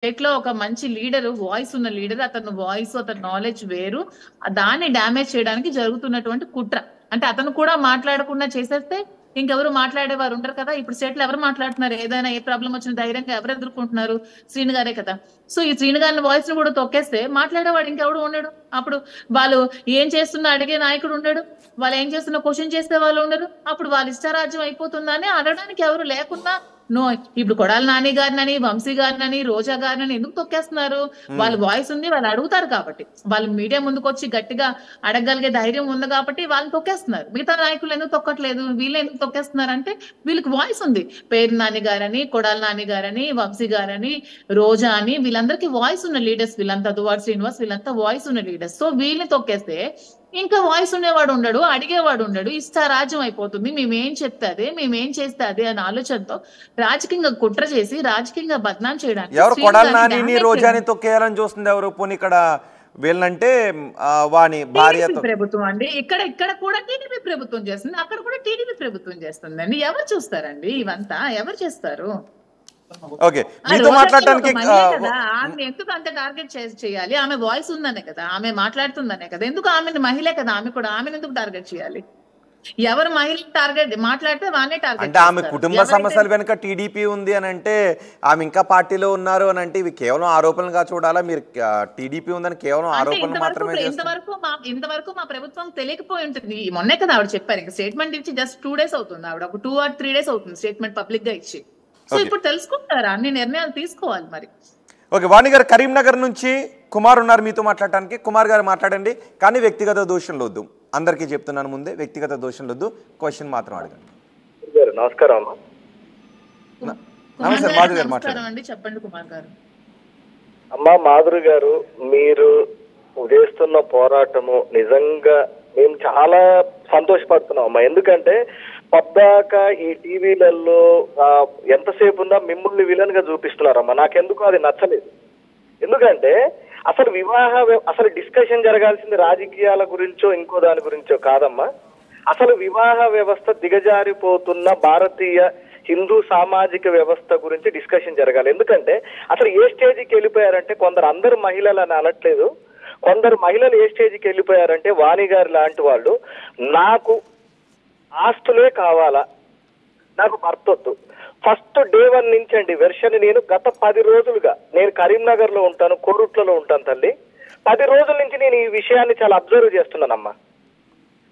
State లో ఒక మంచి లీడర్, వాయిస్ ఉన్న లీడర్, అతను వాయిస్, అతని నాలెడ్జ్ వేరు. దాన్ని డ్యామేజ్ చేయడానికి జరుగుతున్నటువంటి కుట్ర. అంటే అతను కూడా మాట్లాడకుండా చేసేస్తే ఇంకెవరు మాట్లాడేవారు ఉండరు కదా. ఇప్పుడు స్టేట్ లో ఎవరు మాట్లాడుతున్నారు? ఏదైనా ఏ ప్రాబ్లం వచ్చిన ధైర్యంగా ఎవరు ఎదుర్కొంటున్నారు? శ్రీను గారే కదా. సో ఈ శ్రీను గారి వాయిస్ ను కూడా తొక్కేస్తే మాట్లాడేవాడు ఇంకెవడు ఉండడు. అప్పుడు వాళ్ళు ఏం చేస్తున్నా అడిగే నాయకుడు ఉండడు, వాళ్ళు ఏం చేస్తున్నా క్వశ్చన్ చేసే వాళ్ళు ఉండరు. అప్పుడు వాళ్ళ ఇష్టారాజ్యం అయిపోతుందని అనడానికి ఎవరు లేకుండా నో. ఇప్పుడు కొడాలి నాని గారినని, వంశీ గారినని, రోజా గారినని ఎందుకు తొక్కేస్తున్నారు? వాళ్ళ వాయిస్ ఉంది, వాళ్ళు అడుగుతారు కాబట్టి, వాళ్ళు మీడియా ముందుకు వచ్చి గట్టిగా అడగగలిగే ధైర్యం ఉంది కాబట్టి వాళ్ళని తొక్కేస్తున్నారు. మిగతా నాయకులు ఎందుకు తొక్కట్లేదు, వీళ్ళు ఎందుకు తొక్కేస్తున్నారు అంటే వీళ్ళకి వాయిస్ ఉంది. పేరు నాని గారని, కొడాలి నాని గారని, వంశీ గారని, రోజా అని, వీళ్ళందరికీ వాయిస్ ఉన్న లీడర్స్. వీళ్ళంతా దువ్వాడ శ్రీనివాస్, వీళ్ళంతా వాయిస్ ఉన్న లీడర్స్. సో వీళ్ళని తొక్కేస్తే ఇంకా వాయిస్ ఉండేవాడు ఉండడు, అడిగేవాడు ఉండడు, ఇష్టారాజ్యం అయిపోతుంది. మేమేం చెప్తే అదే, మేమేం చేస్తే అదే అనే ఆలోచనతో రాజకీయంగా కుట్ర చేసి రాజకీయంగా బద్నాం చేయడానికి ఎవరు కొడాలి నాని రోజాని తొక్కేయాలని చూస్తుంది ఎవరు? పోనీ ఇక్కడ వీళ్ళంటే వాని భార్యతో ప్రభుత్వం అండి. ఇక్కడ ఇక్కడ కూడా టీడీపీ ప్రభుత్వం చేస్తుంది, అక్కడ కూడా టీడీపీ ప్రభుత్వం చేస్తుందండి. ఎవరు చూస్తారండి ఇవంతా? ఎవరు చేస్తారు? ఓకే, మీతో మాట్లాడటానికి ఆమె ఎందుకు అంత టార్గెట్ చేయాలి? ఆమె వాయిస్ ఉందనే కదా, ఆమె మాట్లాడుతుందనే కదా. ఎందుకు ఆమెను మహిళే కదా, ఆమె కూడా ఆమెను ఎందుకు టార్గెట్ చేయాలి? ఎవరు మహిళ టార్గెట్ మాట్లాడితే వాళ్ళే టార్గెట్. అంటే ఆమె కుటుంబ సమస్యల వెనుక టీడీపీ ఉంది అని అంటే, ఆమె ఇంకా పార్టీలో ఉన్నారు అని అంటే ఇవి కేవలం ఆరోపణలుగా చూడాలా? మీరు టీడీపీ ఉందని కేవలం ఆరోపణలు మాత్రమే ఇంతవరకు మా ప్రభుత్వం తెలియకపోయి ఉంటుంది. మొన్నే కదా ఆవిడ చెప్పారు. ఇంకా స్టేట్మెంట్ ఇచ్చి జస్ట్ 2 days అవుతుంది. ఆవిడ ఒక 2 or 3 days అవుతుంది స్టేట్మెంట్ పబ్లిక్ గా ఇచ్చి. సో ఇప్పుడు తెలుసుకుంటారా? అన్ని నిర్ణయాలు తీసుకోవాలి మరి. ఓకే, వాణి గారు కరీంనగర్ నుంచి కుమార్ ఉన్నారు మీతో మాట్లాడటానికి. కుమార్ గారు మాట్లాడండి, కానీ వ్యక్తిగత దోషంలు వద్దు. అందరికీ చెప్తున్నాను ముందే, వ్యక్తిగత దోషంలు వద్దు, క్వశ్చన్ మాత్రం అడగండి. నమస్కారం. నమస్తే మాధురి గారు మాట్లాడండి. చెప్పండి కుమార్ గారు. అమ్మా మాధురి గారు, మీరు చేస్తున్న పోరాటము నిజంగా మేము చాలా సంతోషపడుతున్నాం అమ్మా. ఎందుకంటే పద్దాక ఈ టీవీలలో ఎంతసేపు ఉన్నా మిమ్మల్ని విలన్ గా చూపిస్తున్నారమ్మా. నాకెందుకు అది నచ్చలేదు. ఎందుకంటే అసలు డిస్కషన్ జరగాల్సింది రాజకీయాల గురించో ఇంకో దాని గురించో కాదమ్మా. అసలు వివాహ వ్యవస్థ దిగజారిపోతున్న భారతీయ హిందూ సామాజిక వ్యవస్థ గురించి డిస్కషన్ జరగాలి. ఎందుకంటే అసలు ఏ స్టేజ్కి వెళ్ళిపోయారంటే, అందరు మహిళలు అని అనట్లేదు, కొందరు మహిళలు ఏ స్టేజ్కి వెళ్ళిపోయారంటే, వాణి గారి లాంటి వాళ్ళు నాకు ఆస్తులే కావాలా, నాకు భర్త వద్దు. ఫస్ట్ డే 1 నుంచి అండి వెర్షన్. నేను గత 10 రోజులుగా నేను కరీంనగర్ లో ఉంటాను, కోరుట్లలో ఉంటాను తల్లి. 10 రోజుల నుంచి నేను ఈ విషయాన్ని చాలా అబ్జర్వ్ చేస్తున్నానమ్మా.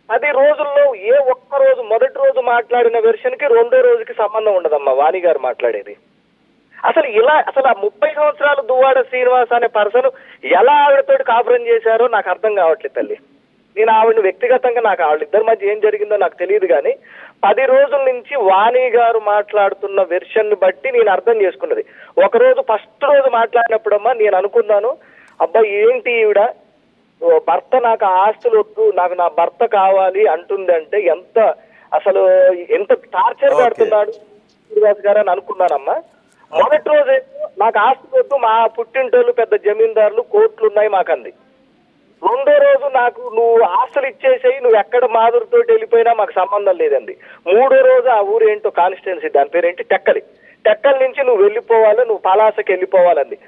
10 రోజుల్లో ఏ ఒక్క రోజు, మొదటి రోజు మాట్లాడిన వెర్షన్ కి రెండో రోజుకి సంబంధం ఉండదమ్మా వాణి గారు మాట్లాడేది. అసలు ఆ 30 సంవత్సరాలు దువ్వాడ శ్రీనివాస్ అనే పర్సన్ ఎలా ఆవిడతోటి కాపురం చేశారో నాకు అర్థం కావట్లేదు తల్లి. నేను ఆవిడని వ్యక్తిగతంగా, నాకు ఆవిడ మధ్య ఏం జరిగిందో నాకు తెలియదు, కానీ 10 రోజుల నుంచి వాణి గారు మాట్లాడుతున్న వెర్షన్ బట్టి నేను అర్థం చేసుకున్నది. ఒకరోజు ఫస్ట్ రోజు మాట్లాడినప్పుడమ్మా నేను అనుకున్నాను, అబ్బా ఏంటి ఈవిడ భర్త నాకు ఆస్తులు వద్దు, నాకు నా భర్త కావాలి అంటుంది అంటే ఎంత టార్చర్ పడుతున్నాడు శ్రీనివాస్ గారు అని అనుకున్నానమ్మా. మొదటి రోజు నాకు ఆస్తులు వద్దు, మా పుట్టింటోళ్ళు పెద్ద జమీందారులు, కోట్లు ఉన్నాయి మాకంది. రెండో రోజు నాకు నువ్వు ఆస్తులు ఇచ్చేసేయి, నువ్వు ఎక్కడ మాధురితో వెళ్ళిపోయినా మాకు సంబంధం లేదండి. మూడో రోజు ఆ ఊరు ఏంటో కాన్స్టిట్యున్సీ, దాని పేరేంటి, టెక్కలి నుంచి నువ్వు వెళ్ళిపోవాలి, నువ్వు పలాసకి వెళ్ళిపోవాలండి.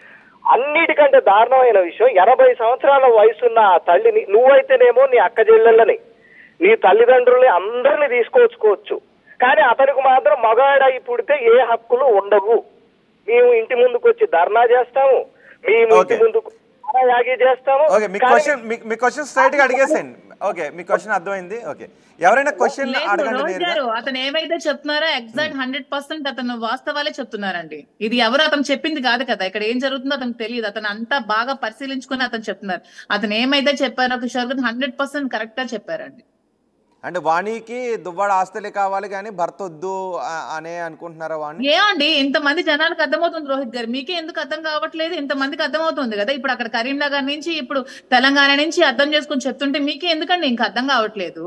అన్నిటికంటే దారుణమైన విషయం, 80 సంవత్సరాల వయసున్న ఆ తల్లిని, నువ్వైతేనేమో నీ అక్క చెల్లెళ్ళని, నీ తల్లిదండ్రుల్ని అందరినీ తీసుకొచ్చుకోవచ్చు, కానీ అతనికి మాత్రం మగాడై పుడితే ఏ హక్కులు ఉండవు. మేము ఇంటి ముందుకు వచ్చి ధర్నా చేస్తాము, మేము ఇంటి ముందుకు చేస్తాము. మీ క్వశ్చన్ స్ట్రైట్ గా అడిగేసేయండి. ఓకే, మీ క్వశ్చన్ అర్థమైంది. ఓకే, ఎవరైనా క్వశ్చన్ అడగండి. అతను ఏమైతే చెప్తున్నారో ఎగ్జాక్ట్ 100% అతను వాస్తవాలే చెప్తున్నారండి. ఇది ఎవరు అతను చెప్పింది కాదు కదా. ఇక్కడ ఏం జరుగుతుందో అతనికి తెలియదు. అతను అంతా బాగా పరిశీలించుకుని అతను చెప్తున్నారు. అతను ఏమైతే చెప్పారో కిషోర్ గారు 100% కరెక్ట్ గా చెప్పారండి. అంటే వాణికి దువ్వాడ ఆస్తులే కావాలి కానీ భర్త వద్దు అనే అనుకుంటున్నారా వాణి? ఏమండి, ఇంతమంది జనాలకు అర్థమవుతుంది రోహిత్ గారు, మీకే ఎందుకు అర్థం కావట్లేదు? ఇంతమందికి అర్థమవుతుంది కదా. ఇప్పుడు అక్కడ కరీంనగర్ నుంచి, ఇప్పుడు తెలంగాణ నుంచి అర్థం చేసుకుని చెప్తుంటే మీకే ఎందుకండి ఇంకా అర్థం కావట్లేదు?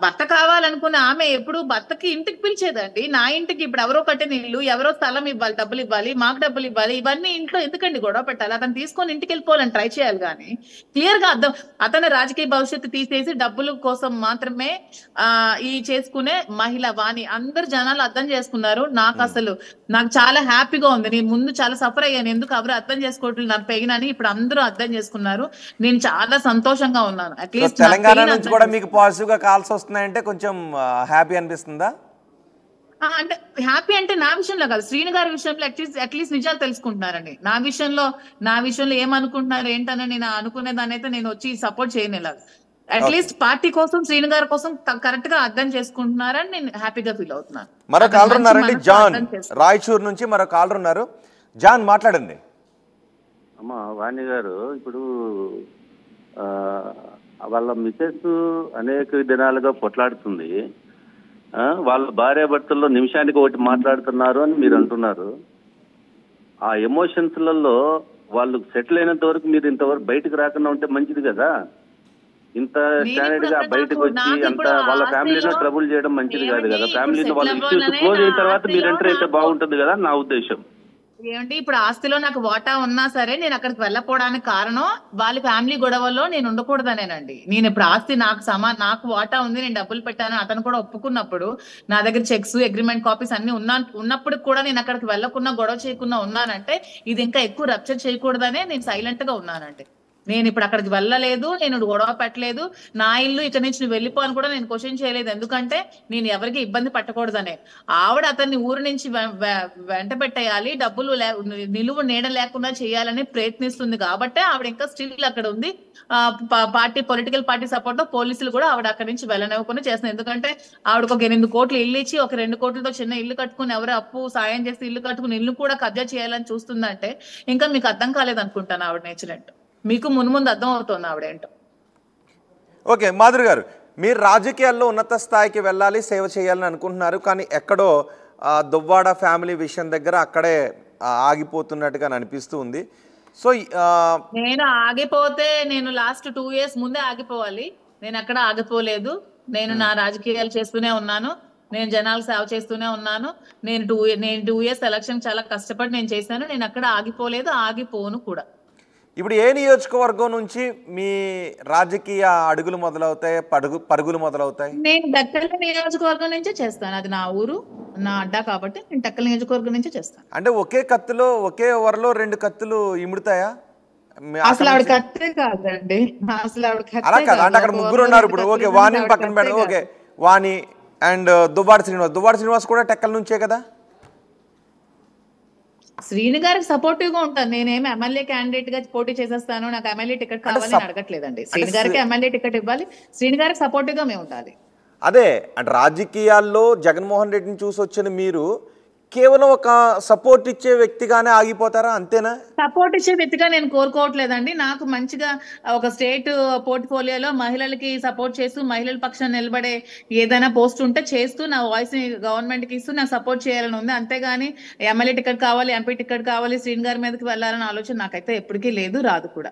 భర్త కావాలనుకున్న ఆమె ఎప్పుడు భర్తకి ఇంటికి పిలిచేదండి. నా ఇంటికి ఇప్పుడు ఎవరో కట్టిన ఇల్లు, ఎవరో స్థలం ఇవ్వాలి, డబ్బులు ఇవ్వాలి, మాకు డబ్బులు ఇవ్వాలి, ఇవన్నీ ఇంట్లో ఎందుకండి గొడవ పెట్టాలి? అతను తీసుకొని ఇంటికి వెళ్ళిపోవాలని ట్రై చేయాలి. కానీ క్లియర్ గా అర్థం, అతని రాజకీయ భవిష్యత్తు తీసేసి డబ్బుల కోసం కోసం మాత్రమే ఈ చేసుకునే మహిళ వాణి అందరు జనాలు అర్థం చేసుకున్నారు. నాకు చాలా హ్యాపీగా ఉంది. నేను ముందు చాలా సఫర్ అయ్యాను, ఎందుకు ఎవరు అర్థం చేసుకోవట్లేదు నాకు పెయిన్ అని. ఇప్పుడు అందరూ అర్థం చేసుకున్నారు. నేను చాలా సంతోషంగా ఉన్నాను. అట్లీస్ట్ తెలంగాణ నుంచి కూడా మీకు పాజిటివ్ గా కాల్స్ వస్తున్నాయంటే కొంచెం హ్యాపీ అనిపిస్తుందా? అంటే హ్యాపీ అంటే నా విషయంలో కాదు, శ్రీను గారి విషయంలో అట్లీస్ట్ నిజాలు తెలుసుకుంటున్నారండి. నా విషయంలో ఏమనుకుంటున్నారు ఏంటని నేను అనుకునేదాన్ని అయితే నేను వచ్చి సపోర్ట్ చేయనేలాగా. అట్లీస్ట్ పార్టీ కోసం శ్రీను గారి కోసం కరెక్ట్ గా అర్థం చేసుకుంటున్నారని నేను హ్యాపీగా ఫీల్ అవుతున్నాను. మరో కాలర్ ఉన్నారండి, జాన్ రాయచూర్ నుంచి మరో కాలర్ ఉన్నారు. జాన్ మాట్లాడండి. అమ్మా వాణి గారు, ఇప్పుడు వాళ్ళ మిసెస్ అనేక దినాలుగా పొట్లాడుతుంది. వాళ్ళ భార్యాభర్తల్లో నిమిషానికి ఒకటి మాట్లాడుతున్నారు అని మీరు అంటున్నారు. ఆ ఎమోషన్స్లలో వాళ్ళు సెటిల్ అయినంత వరకు మీరు ఇంతవరకు బయటకు రాకుండా ఉంటే మంచిది కదా. ఇంత స్టాండర్డ్ గా బయటకు వచ్చి అంత వాళ్ళ ఫ్యామిలీలో ట్రబుల్ చేయడం మంచిది కాదు కదా. ఫ్యామిలీలో వాళ్ళ ఇష్యూస్ క్లోజ్ అయిన తర్వాత మీరు ఎంటర్ అయితే బాగుంటుంది కదా నా ఉద్దేశం. ఏమంటే ఇప్పుడు ఆస్తిలో నాకు వాటా ఉన్నా సరే నేను అక్కడికి వెళ్ళకపోవడానికి కారణం వాళ్ళ ఫ్యామిలీ గొడవల్లో నేను ఉండకూడదనేనండి. నేను ఇప్పుడు ఆస్తి నాకు వాటా ఉంది, నేను డబ్బులు పెట్టాను, అతను కూడా ఒప్పుకున్నప్పుడు నా దగ్గర చెక్స్ అగ్రిమెంట్ కాపీస్ అన్ని ఉన్నప్పుడు కూడా నేను అక్కడికి వెళ్ళకుండా గొడవ చేయకుండా ఉన్నానంటే ఇది ఇంకా ఎక్కువ రప్చర్ చేయకూడదనే నేను సైలెంట్ గా ఉన్నానండి. నేను ఇప్పుడు అక్కడికి వెళ్ళలేదు, నేను గొడవ పెట్టలేదు, నా ఇల్లు ఇక్కడ నుంచి నువ్వు వెళ్ళిపో అని కూడా నేను క్వశ్చన్ చేయలేదు. ఎందుకంటే నేను ఎవరికి ఇబ్బంది పట్టకూడదనే. ఆవిడ అతన్ని ఊరు నుంచి వెంట పెట్టేయాలి, డబ్బులు నిలువ నీడ లేకుండా చేయాలని ప్రయత్నిస్తుంది కాబట్టి ఆవిడ ఇంకా స్టిల్ అక్కడ ఉంది. పొలిటికల్ పార్టీ సపోర్ట్ తో పోలీసులు కూడా ఆవిడ అక్కడి నుంచి వెళ్ళనివ్వకుండా చేస్తున్నారు. ఎందుకంటే ఆవిడకు ఒక 8 కోట్లు ఇల్లు ఇచ్చి ఒక 2 కోట్లతో చిన్న ఇల్లు కట్టుకుని ఎవరు అప్పు సాయం చేసి ఇల్లు కట్టుకుని ఇల్లు కూడా కబ్జా చేయాలని చూస్తుందంటే ఇంకా మీకు అర్థం కాలేదనుకుంటాను ఆవిడ నేర్చినట్టు. మీకు ముందు అర్థం అవుతుంది ఆవిడేంటో. ఓకే మాధురి గారు, మీరు రాజకీయాల్లో ఉన్నత స్థాయికి వెళ్ళాలి, సేవ చేయాలని అనుకుంటున్నారు, కానీ ఎక్కడో దువ్వాడ ఫ్యామిలీ విషయం దగ్గర అక్కడే ఆగిపోతున్నట్టుగా అనిపిస్తూ ఉంది. సో నేను ఆగిపోతే నేను లాస్ట్ 2 years ముందే ఆగిపోవాలి. నేను అక్కడ ఆగిపోలేదు. నేను నా రాజకీయాలు చేస్తూనే ఉన్నాను, నేను జనాలకు సేవ చేస్తూనే ఉన్నాను. నేను 2 years ఎలక్షన్ చాలా కష్టపడి నేను చేశాను. నేను అక్కడ ఆగిపోలేదు, ఆగిపోను కూడా. ఇప్పుడు ఏ నియోజకవర్గం నుంచి మీ రాజకీయ అడుగులు మొదలవుతాయి, పరుగులు మొదలవుతాయి? నేను డక్కల్ నియోజకవర్గం నుంచే చేస్తాను. అది నా ఊరు, నా అడ్డా కాబట్టి నేను డక్కల్ నియోజకవర్గం నుంచే చేస్తాను. అంటే ఒకే కత్తిలో ఒకే ఓవర్లో 2 కత్తులు ఇముడుతాయా? అసలు ఆవిడ కత్తే కాదండి, అసలు ఆవిడ అలా కాదు. అంటే అక్కడ ముగ్గురు ఉన్నారు ఇప్పుడు. ఓకే, వాణి పక్కన పెడదాం. Okay, Vani and Duvvada Srinivas కూడా టెక్కల నుంచే కదా. శ్రీను గారికి సపోర్టివ్ గా ఉంటాను. నేనేమి ఎమ్మెల్యే క్యాండిడేట్ గా పోటీ చేసేస్తాను, నాకు ఎమ్మెల్యే టికెట్ కావాలని అడగట్లేదండి. శ్రీను గారికి ఎమ్మెల్యే టికెట్ ఇవ్వాలి, శ్రీను గారికి సపోర్టివ్ గా మేము ఉండాలి. అదే అంటే రాజకీయాల్లో జగన్మోహన్ రెడ్డిని చూసి వచ్చిన మీరు కేవలం ఒక సపోర్ట్ ఇచ్చే వ్యక్తిగానే ఆగిపోతారా, అంతేనా? సపోర్ట్ ఇచ్చే వ్యక్తిగా నేను కోరుకోవట్లేదండి. నాకు మంచిగా ఒక స్టేట్ పోర్ట్ఫోలియోలో మహిళలకి సపోర్ట్ చేస్తూ మహిళల పక్షాన్ని నిలబడే ఏదైనా పోస్ట్ ఉంటే చేస్తూ నా వాయిస్ ని గవర్నమెంట్ కి ఇస్తూ నాకు సపోర్ట్ చేయాలని ఉంది. అంతేగాని ఎమ్మెల్యే టికెట్ కావాలి, ఎంపీ టికెట్ కావాలి, శ్రీను గారి మీదకి వెళ్ళాలన్న ఆలోచన నాకైతే ఎప్పటికీ లేదు, రాదు కూడా.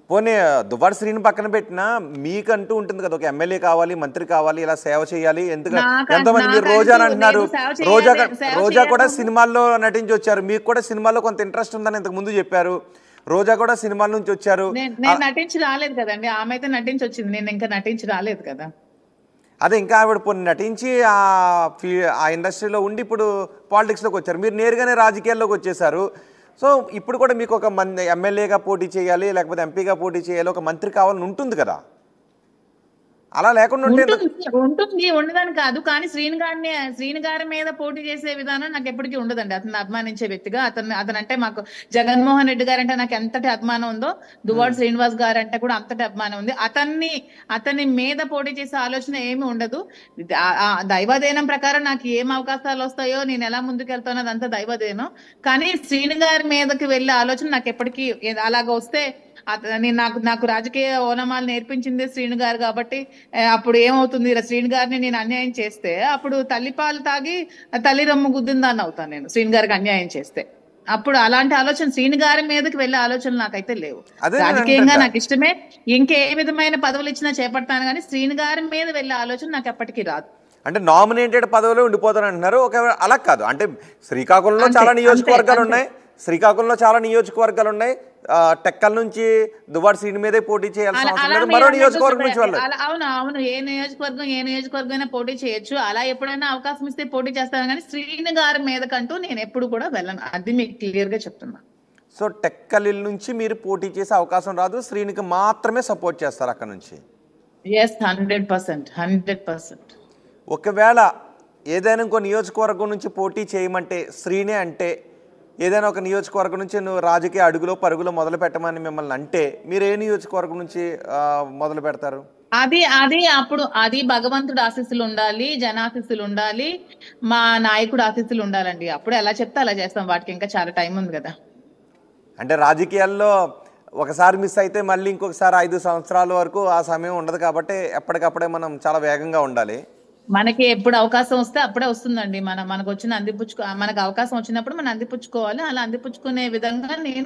పోనీ దువ్వాడ శ్రీని పక్కన పెట్టినా మీకంటూ ఉంటుంది కదా, ఒక ఎమ్మెల్యే కావాలి, మంత్రి కావాలి, ఇలా సేవ చేయాలి. ఎంతమంది మీరు రోజా అంటున్నారు, రోజా కూడా సినిమాల్లో నటించి వచ్చారు, మీకు కూడా సినిమాల్లో కొంత ఇంట్రెస్ట్ ఉందని ఇంతకు ముందు చెప్పారు. రోజా కూడా సినిమాల నుంచి వచ్చారు. నేను నటించి రాలేదు కదండి, ఆమె అయితే నటించి వచ్చింది, నేను ఇంకా నటించి రాలేదు కదా. అదే ఇంకా ఆవిడ పోనీ నటించి ఆ ఇండస్ట్రీలో ఉండి ఇప్పుడు పాలిటిక్స్లోకి వచ్చారు, మీరు నేరుగానే రాజకీయాల్లోకి వచ్చేసారు. సో ఇప్పుడు కూడా మీకు ఒక ఎమ్మెల్యేగా పోటీ చేయాలి, లేకపోతే ఎంపీగా పోటీ చేయాలి, ఒక మంత్రి కావాలని ఉంటుంది కదా. అలా లేకుండా ఉంటుంది, ఉండదని కాదు. కానీ శ్రీను గారి మీద పోటీ చేసే విధానం నాకు ఎప్పటికీ ఉండదండి. అతను అభిమానించే వ్యక్తిగా అతనంటే మాకు జగన్మోహన్ రెడ్డి గారు అంటే నాకు ఎంతటి అభిమానం ఉందో దువ్వాడ శ్రీనివాస్ గారు అంటే కూడా అంతటి అభిమానం ఉంది. అతని మీద పోటీ చేసే ఆలోచన ఏమి ఉండదు. దైవదేనం ప్రకారం నాకు ఏం అవకాశాలు వస్తాయో, నేను ఎలా ముందుకు వెళ్తానో అదంతా దైవదేనం. కానీ శ్రీను గారి మీదకి వెళ్ళే ఆలోచన నాకు ఎప్పటికీ అలాగ వస్తే నాకు రాజకీయ ఓనమాలు నేర్పించింది శ్రీను గారు కాబట్టి అప్పుడు ఏమవుతుంది, శ్రీను గారిని నేను అన్యాయం చేస్తే అప్పుడు తల్లిపాలు తాగి తల్లి రొమ్ము గుద్దిందాన్ని అవుతాను నేను శ్రీను గారికి అన్యాయం చేస్తే. అప్పుడు అలాంటి ఆలోచన శ్రీను గారి మీదకి వెళ్ళే ఆలోచనలు నాకైతే లేవు. రాజకీయంగా నాకు ఇష్టమే, ఇంకే విధమైన పదవులు ఇచ్చినా చేపడతాను, కానీ శ్రీను గారి మీద వెళ్ళే ఆలోచన నాకు ఎప్పటికీ రాదు. అంటే నామినేటెడ్ పదవిలో ఉండిపోతాను అంటున్నారు. ఒకవేళ అలా కాదు అంటే శ్రీకాకుళంలో చాలా నియోజకవర్గాలు ఉన్నాయి, శ్రీకాకుళంలో చాలా నియోజకవర్గాలు ఉన్నాయి. టెక్కల నుంచి దువ్వాడ శ్రీని మీదే పోటీ చేయాల్సిన అవసరం లేదు, మరో నియోజకవర్గం నుంచి వాళ్ళు. అవును, ఏ నియోజకవర్గం అయినా పోటీ చేయొచ్చు. అలా ఎప్పుడైనా అవకాశం ఇస్తే పోటీ చేస్తాను, కానీ శ్రీని గారి మీదకంటూ నేను ఎప్పుడు కూడా వెళ్ళను, అది మీకు క్లియర్ గా చెప్తున్నా. సో టెక్కలి నుంచి మీరు పోటీ చేసే అవకాశం రాదు, శ్రీనికి మాత్రమే సపోర్ట్ చేస్తారు అక్కడ నుంచి? yes 100%. ఒకవేళ ఏదైనా ఇంకో నియోజకవర్గం నుంచి పోటీ చేయమంటే శ్రీనే అంటే, ఏదైనా ఒక నియోజకవర్గం నుంచి నువ్వు రాజకీయ అడుగులో పరుగులో మొదలు పెట్టమని మిమ్మల్ని అంటే, మీరు ఏ నియోజకవర్గం నుంచి మొదలు పెడతారు? అది భగవంతుడు ఆశీస్సులు ఉండాలి, జనాశీస్సులు ఉండాలి, మా నాయకుడు ఆశీస్సులు ఉండాలండి. అప్పుడు ఎలా చెప్తే అలా చేస్తాం, వాటికి ఇంకా చాలా టైం ఉంది కదా. అంటే రాజకీయాల్లో ఒకసారి మిస్ అయితే మళ్ళీ ఇంకొకసారి 5 సంవత్సరాల వరకు ఆ సమయం ఉండదు కాబట్టి ఎప్పటికప్పుడే మనం చాలా వేగంగా ఉండాలి. మనకి ఎప్పుడు అవకాశం వస్తే అప్పుడే వస్తుందండి. మనకు వచ్చిన మనకు అవకాశం వచ్చినప్పుడు మనం అందిపుచ్చుకోవాలి. అలా అందిపుచ్చుకునే విధంగా నేను